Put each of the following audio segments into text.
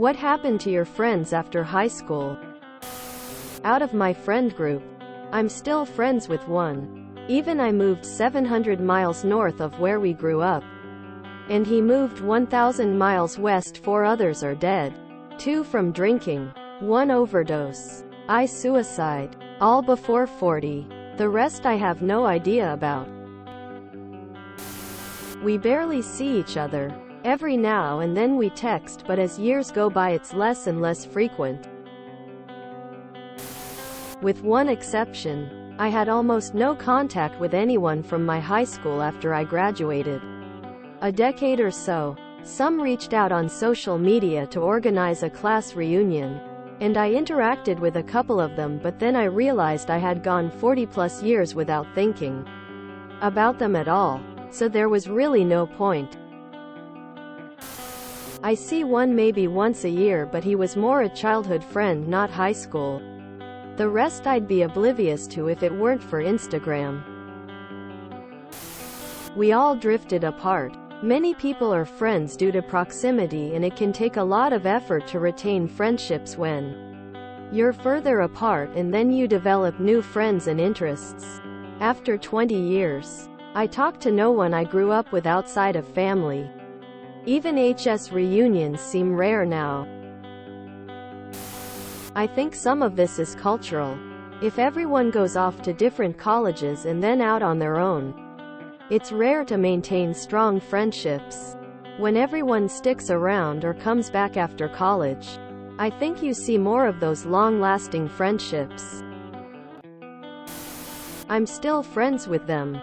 What happened to your friends after high school? Out of my friend group, I'm still friends with one. Even I moved 700 miles north of where we grew up. And he moved 1,000 miles west. 4 others are dead. 2 from drinking. 1 overdose. I suicide. All before 40. The rest I have no idea about. We barely see each other. Every now and then we text, but as years go by it's less and less frequent. With one exception, I had almost no contact with anyone from my high school after I graduated. A decade or so. Some reached out on social media to organize a class reunion, and I interacted with a couple of them, but then I realized I had gone 40+ years without thinking about them at all, so there was really no point. I see one maybe once a year, but he was more a childhood friend, not high school. The rest I'd be oblivious to if it weren't for Instagram. We all drifted apart. Many people are friends due to proximity, and it can take a lot of effort to retain friendships when you're further apart, and then you develop new friends and interests. After 20 years, I talk to no one I grew up with outside of family. Even HS reunions seem rare now. I think some of this is cultural. If everyone goes off to different colleges and then out on their own, it's rare to maintain strong friendships. When everyone sticks around or comes back after college, I think you see more of those long-lasting friendships. I'm still friends with them.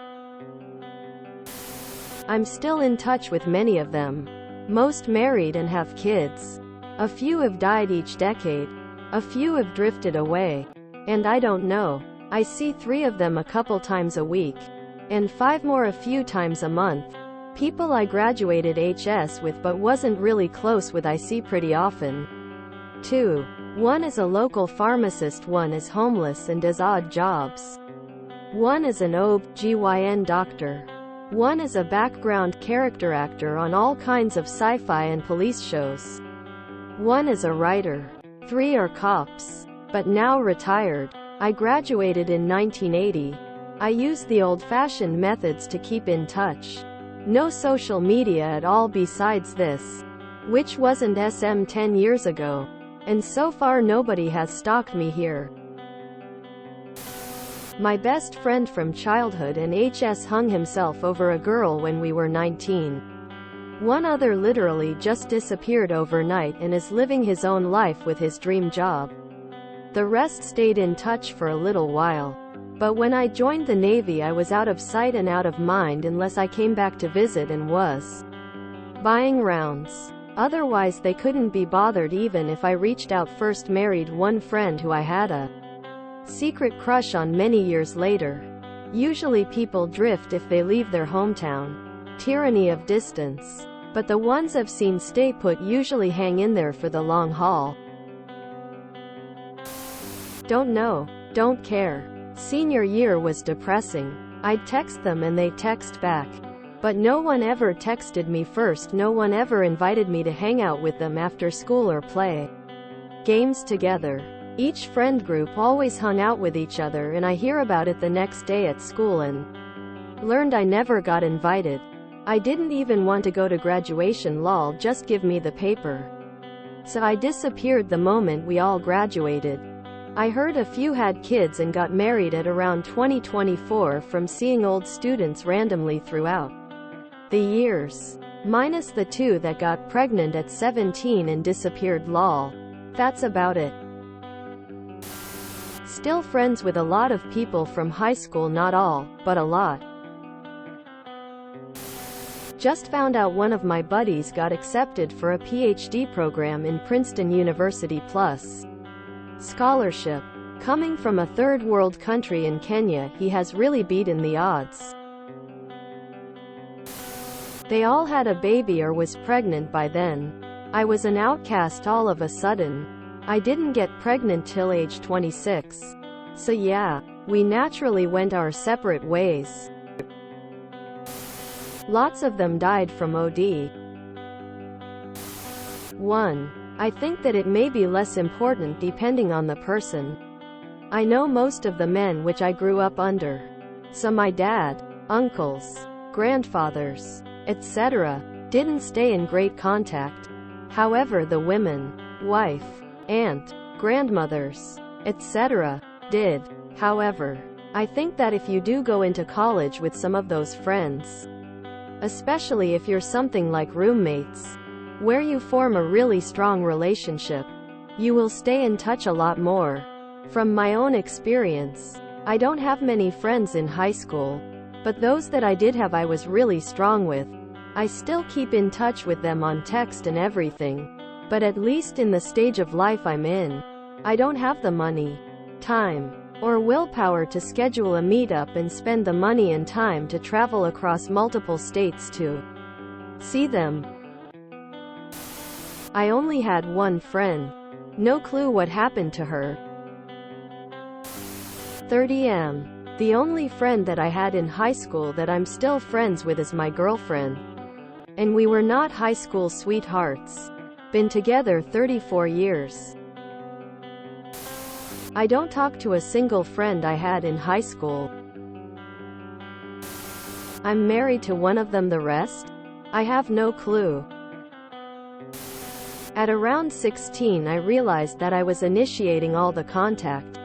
I'm still in touch with many of them. Most married and have kids. A few have died each decade. A few have drifted away. And I don't know. I see 3 of them a couple times a week. And 5 more a few times a month. People I graduated HS with but wasn't really close with I see pretty often. 2. One is a local pharmacist, one is homeless and does odd jobs. One is an OB/GYN doctor. One is a background character actor on all kinds of sci-fi and police shows. One is a writer. 3 are cops, but now retired. I graduated in 1980. I use the old-fashioned methods to keep in touch. No social media at all besides this, which wasn't SM 10 years ago. And so far nobody has stalked me here. My best friend from childhood and HS hung himself over a girl when we were 19. One other literally just disappeared overnight and is living his own life with his dream job. The rest stayed in touch for a little while. But when I joined the Navy I was out of sight and out of mind unless I came back to visit and was buying rounds. Otherwise they couldn't be bothered even if I reached out first. Married one friend who I had a secret crush on many years later. Usually people drift if they leave their hometown. Tyranny of distance. But the ones I've seen stay put usually hang in there for the long haul. Don't know. Don't care. Senior year was depressing. I'd text them and they text back. But no one ever texted me first. No one ever invited me to hang out with them after school or play games together. Each friend group always hung out with each other, and I hear about it the next day at school and learned I never got invited. I didn't even want to go to graduation. Lol, just give me the paper. So I disappeared the moment we all graduated. I heard a few had kids and got married at around 2024 from seeing old students randomly throughout the years. Minus the 2 that got pregnant at 17 and disappeared. Lol. That's about it. Still friends with a lot of people from high school, not all, but a lot. Just found out one of my buddies got accepted for a PhD program in Princeton University plus scholarship. Coming from a third world country in Kenya, he has really beaten the odds. They all had a baby or was pregnant by then. I was an outcast all of a sudden. I didn't get pregnant till age 26. So yeah, we naturally went our separate ways. Lots of them died from OD. 1. I think that it may be less important depending on the person. I know most of the men which I grew up under. So my dad, uncles, grandfathers, etc., didn't stay in great contact. However, the women, wife, aunt, grandmothers, etc., did. However, I think that if you do go into college with some of those friends, especially if you're something like roommates, where you form a really strong relationship, you will stay in touch a lot more. From my own experience, I don't have many friends in high school, but those that I did have I was really strong with. I still keep in touch with them on text and everything, but at least in the stage of life I'm in, I don't have the money, time, or willpower to schedule a meetup and spend the money and time to travel across multiple states to see them. I only had one friend. No clue what happened to her. 30M. The only friend that I had in high school that I'm still friends with is my girlfriend. And we were not high school sweethearts. Been together 34 years. I don't talk to a single friend I had in high school. I'm married to one of them. The rest? I have no clue. At around 16 I realized that I was initiating all the contact.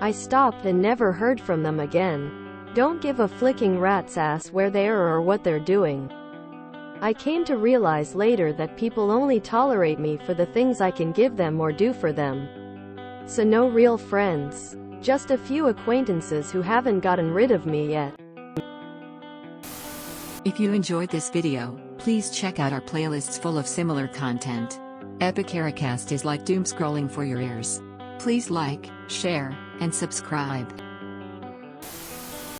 I stopped and never heard from them again. Don't give a flicking rat's ass where they are or what they're doing. I came to realize later that people only tolerate me for the things I can give them or do for them. So no real friends. Just a few acquaintances who haven't gotten rid of me yet. If you enjoyed this video, please check out our playlists full of similar content. BaklavaTastesNice is like doom scrolling for your ears. Please like, share, and subscribe.